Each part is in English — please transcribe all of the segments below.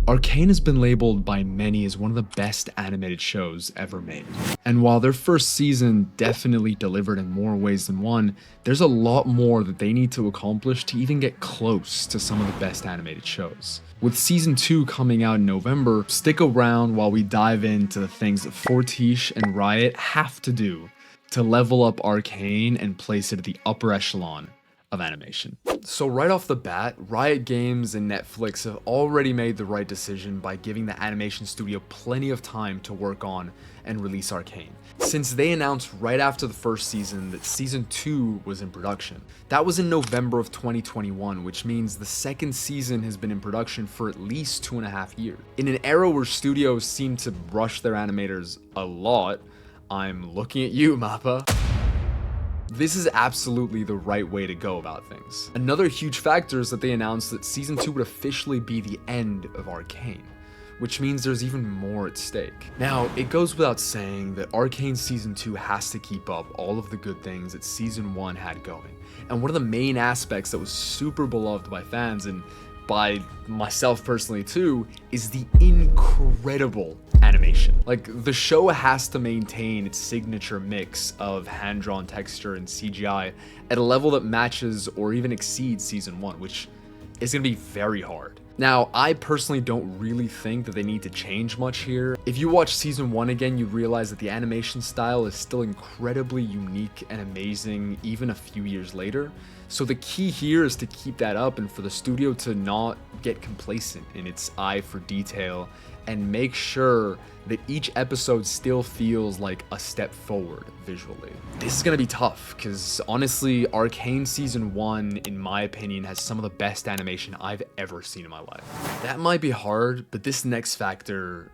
Arcane has been labeled by many as one of the best animated shows ever made. And while their first season definitely delivered in more ways than one, there's a lot more that they need to accomplish to even get close to some of the best animated shows. With season 2 coming out in November, stick around while we dive into the things that Fortiche and Riot have to do to level up Arcane and place it at the upper echelon of animation. So right off the bat, Riot Games and Netflix have already made the right decision by giving the animation studio plenty of time to work on and release Arcane, since they announced right after the first season that season 2 was in production. That was in November of 2021, which means the second season has been in production for at least 2.5 years. In an era where studios seem to rush their animators a lot, I'm looking at you, Mappa. This is absolutely the right way to go about things. Another huge factor is that they announced that season 2 would officially be the end of Arcane, which means there's even more at stake. Now, it goes without saying that Arcane season 2 has to keep up all of the good things that season 1 had going. And one of the main aspects that was super beloved by fans and by myself personally too, is the incredible animation. Like, the show has to maintain its signature mix of hand-drawn texture and CGI at a level that matches or even exceeds season 1, which is gonna be very hard. Now, I personally don't really think that they need to change much here. If you watch season 1 again, you realize that the animation style is still incredibly unique and amazing even a few years later. So the key here is to keep that up and for the studio to not get complacent in its eye for detail and make sure that each episode still feels like a step forward visually. This is gonna be tough, because honestly, Arcane Season 1, in my opinion, has some of the best animation I've ever seen in my life. That might be hard, but this next factor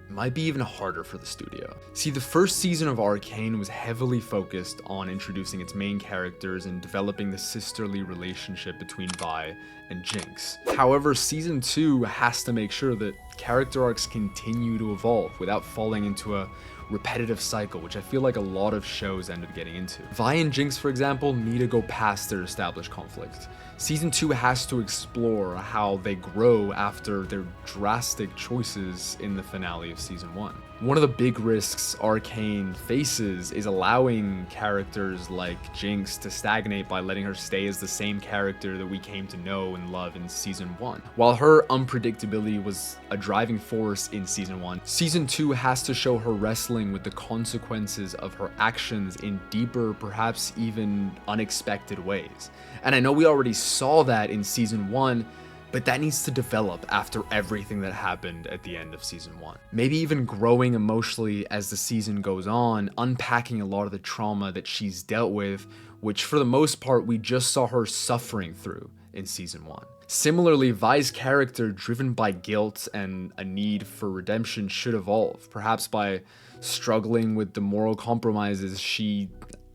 might be even harder for the studio. See, the first season of Arcane was heavily focused on introducing its main characters and developing the sisterly relationship between Vi and Jinx. However, season 2 has to make sure that character arcs continue to evolve without falling into a repetitive cycle, which I feel like a lot of shows end up getting into. Vi and Jinx, for example, need to go past their established conflict. Season 2 has to explore how they grow after their drastic choices in the finale of season 1. One of the big risks Arcane faces is allowing characters like Jinx to stagnate by letting her stay as the same character that we came to know and love in season 1. While her unpredictability was a driving force in season 1, season 2 has to show her wrestling with the consequences of her actions in deeper, perhaps even unexpected ways. And I know we already saw that in season 1, but that needs to develop after everything that happened at the end of season 1. Maybe even growing emotionally as the season goes on, unpacking a lot of the trauma that she's dealt with, which for the most part we just saw her suffering through in season 1. Similarly, Vi's character, driven by guilt and a need for redemption, should evolve, perhaps by struggling with the moral compromises she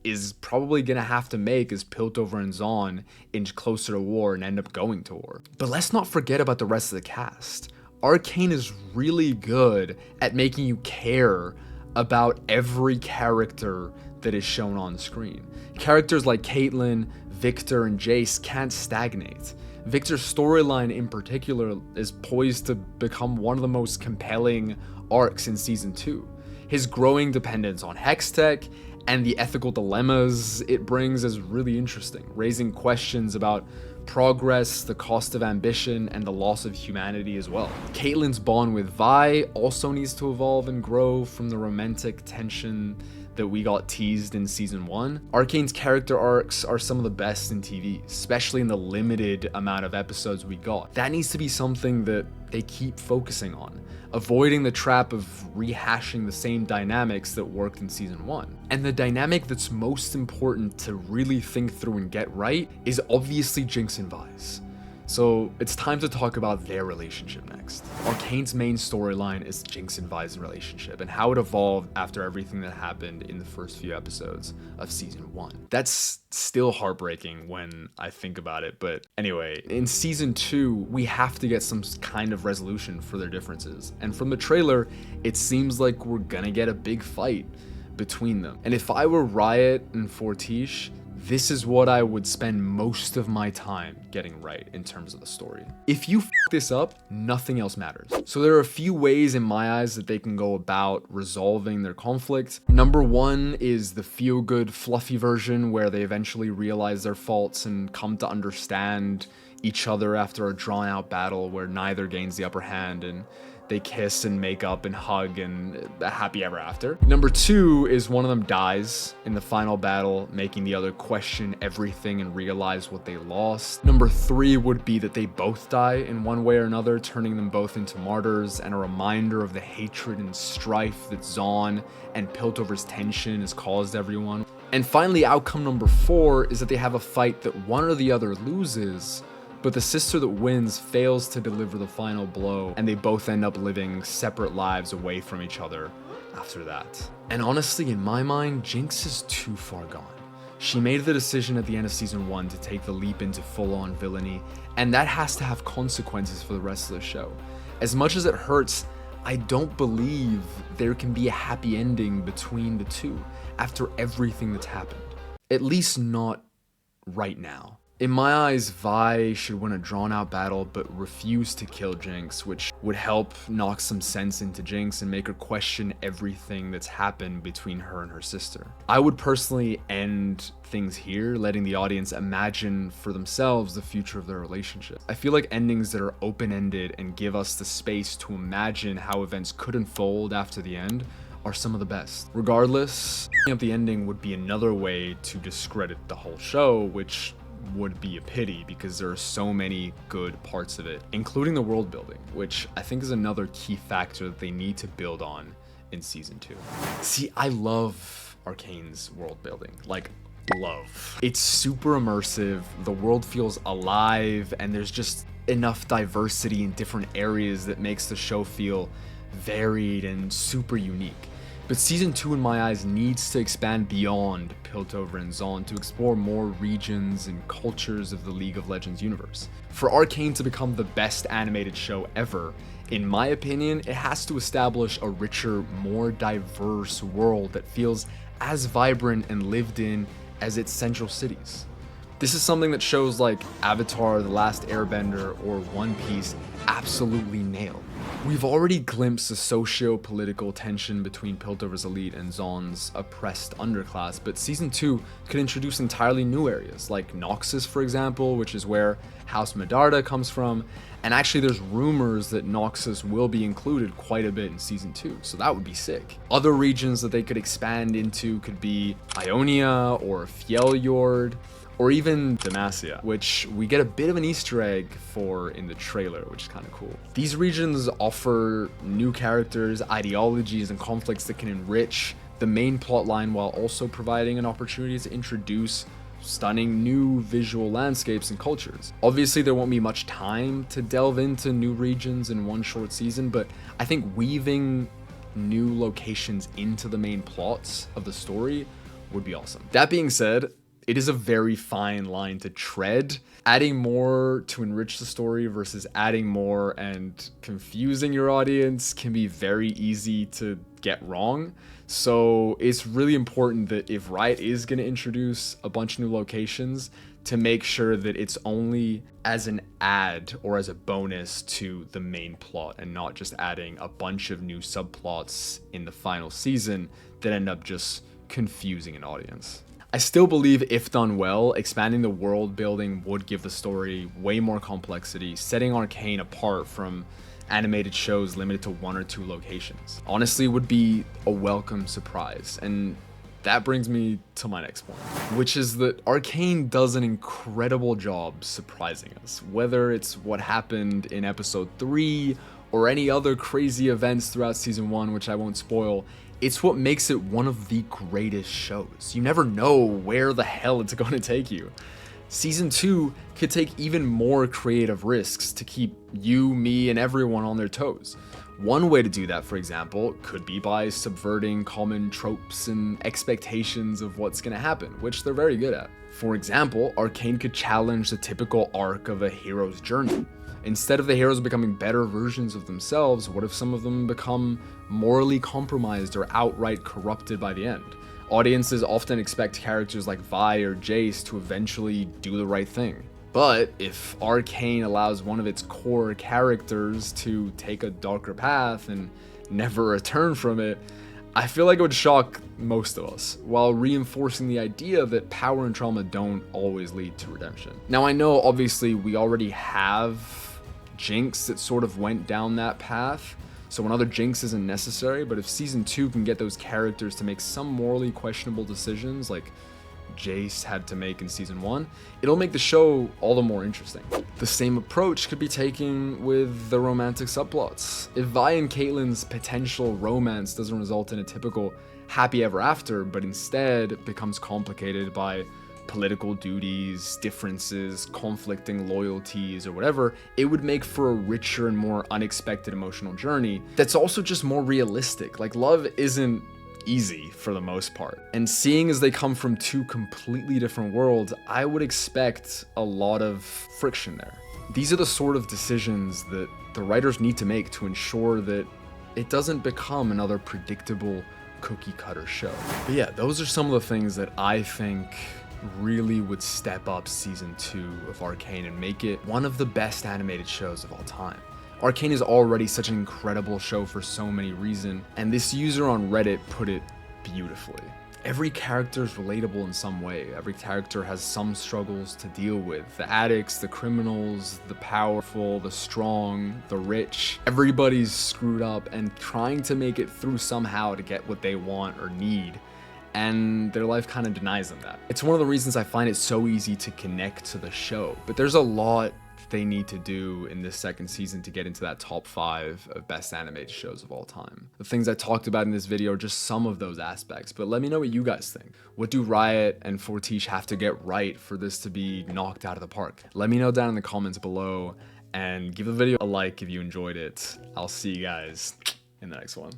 is probably gonna have to make as Piltover and Zaun inch closer to war and end up going to war. But let's not forget about the rest of the cast. Arcane is really good at making you care about every character that is shown on screen. Characters like Caitlyn, Victor, and Jace can't stagnate. Victor's storyline in particular is poised to become one of the most compelling arcs in season 2. His growing dependence on Hextech and the ethical dilemmas it brings is really interesting, raising questions about progress, the cost of ambition, and the loss of humanity as well. Caitlyn's bond with Vi also needs to evolve and grow from the romantic tension that we got teased in season 1. Arcane's character arcs are some of the best in TV, especially in the limited amount of episodes we got. That needs to be something that they keep focusing on, avoiding the trap of rehashing the same dynamics that worked in season 1. And the dynamic that's most important to really think through and get right is obviously Jinx and Vi's. So it's time to talk about their relationship next. Arcane's main storyline is Jinx and Vi's relationship and how it evolved after everything that happened in the first few episodes of season 1. That's still heartbreaking when I think about it, but anyway, in season 2, we have to get some kind of resolution for their differences. And from the trailer, it seems like we're gonna get a big fight between them. And if I were Riot and Fortiche, this is what I would spend most of my time getting right in terms of the story. If you f this up, nothing else matters. So there are a few ways in my eyes that they can go about resolving their conflict. Number one is the feel-good, fluffy version where they eventually realize their faults and come to understand each other after a drawn-out battle where neither gains the upper hand, and they kiss and make up and hug and happy ever after. Number two is one of them dies in the final battle, making the other question everything and realize what they lost. Number three would be that they both die in one way or another, turning them both into martyrs and a reminder of the hatred and strife that Zaun and Piltover's tension has caused everyone. And finally, outcome number four is that they have a fight that one or the other loses, but the sister that wins fails to deliver the final blow, and they both end up living separate lives away from each other after that. And honestly, in my mind, Jinx is too far gone. She made the decision at the end of season 1 to take the leap into full-on villainy, and that has to have consequences for the rest of the show. As much as it hurts, I don't believe there can be a happy ending between the two after everything that's happened. At least not right now. In my eyes, Vi should win a drawn-out battle but refuse to kill Jinx, which would help knock some sense into Jinx and make her question everything that's happened between her and her sister. I would personally end things here, letting the audience imagine for themselves the future of their relationship. I feel like endings that are open-ended and give us the space to imagine how events could unfold after the end are some of the best. Regardless, up the ending would be another way to discredit the whole show, which would be a pity because there are so many good parts of it, including the world building, which I think is another key factor that they need to build on in season 2. See, I love Arcane's world building, like love. It's super immersive, the world feels alive, and there's just enough diversity in different areas that makes the show feel varied and super unique. But season 2 in my eyes needs to expand beyond Piltover and Zaun to explore more regions and cultures of the League of Legends universe. For Arcane to become the best animated show ever, in my opinion, it has to establish a richer, more diverse world that feels as vibrant and lived in as its central cities. This is something that shows like Avatar, The Last Airbender, or One Piece absolutely nail. We've already glimpsed the socio-political tension between Piltover's elite and Zaun's oppressed underclass, but season 2 could introduce entirely new areas, like Noxus, for example, which is where House Medarda comes from, and actually there's rumors that Noxus will be included quite a bit in season 2, so that would be sick. Other regions that they could expand into could be Ionia, or Fjelljord, or even Demacia, which we get a bit of an Easter egg for in the trailer, which is kind of cool. These regions offer new characters, ideologies, and conflicts that can enrich the main plotline while also providing an opportunity to introduce stunning new visual landscapes and cultures. Obviously, there won't be much time to delve into new regions in one short season, but I think weaving new locations into the main plots of the story would be awesome. That being said, it is a very fine line to tread. Adding more to enrich the story versus adding more and confusing your audience can be very easy to get wrong. So it's really important that if Riot is going to introduce a bunch of new locations, to make sure that it's only as an add or as a bonus to the main plot and not just adding a bunch of new subplots in the final season that end up just confusing an audience. I still believe, if done well, expanding the world building would give the story way more complexity, setting Arcane apart from animated shows limited to 1 or 2 locations. Honestly, it would be a welcome surprise, and that brings me to my next point, which is that Arcane does an incredible job surprising us, whether it's what happened in episode 3 or any other crazy events throughout season 1, which I won't spoil. It's what makes it one of the greatest shows. You never know where the hell it's going to take you. Season 2 could take even more creative risks to keep you, me, and everyone on their toes. One way to do that, for example, could be by subverting common tropes and expectations of what's going to happen, which they're very good at. For example, Arcane could challenge the typical arc of a hero's journey. Instead of the heroes becoming better versions of themselves, what if some of them become morally compromised or outright corrupted by the end? Audiences often expect characters like Vi or Jace to eventually do the right thing. But if Arcane allows one of its core characters to take a darker path and never return from it, I feel like it would shock most of us, while reinforcing the idea that power and trauma don't always lead to redemption. Now, I know obviously we already have Jinx that sort of went down that path, so another Jinx isn't necessary, but if Season 2 can get those characters to make some morally questionable decisions like Jace had to make in Season 1, it'll make the show all the more interesting. The same approach could be taken with the romantic subplots. If Vi and Caitlyn's potential romance doesn't result in a typical happy ever after, but instead becomes complicated by political duties, differences, conflicting loyalties, or whatever, it would make for a richer and more unexpected emotional journey that's also just more realistic. Like, love isn't easy for the most part. And seeing as they come from two completely different worlds, I would expect a lot of friction there. These are the sort of decisions that the writers need to make to ensure that it doesn't become another predictable cookie cutter show. But yeah, those are some of the things that I think really would step up Season 2 of Arcane and make it one of the best animated shows of all time. Arcane is already such an incredible show for so many reasons, and this user on Reddit put it beautifully. Every character is relatable in some way. Every character has some struggles to deal with. The addicts, the criminals, the powerful, the strong, the rich. Everybody's screwed up and trying to make it through somehow to get what they want or need, and their life kind of denies them that. It's one of the reasons I find it so easy to connect to the show, but there's a lot they need to do in this second season to get into that top 5 of best animated shows of all time. The things I talked about in this video are just some of those aspects, but let me know what you guys think. What do Riot and Fortiche have to get right for this to be knocked out of the park? Let me know down in the comments below, and give the video a like if you enjoyed it. I'll see you guys in the next one.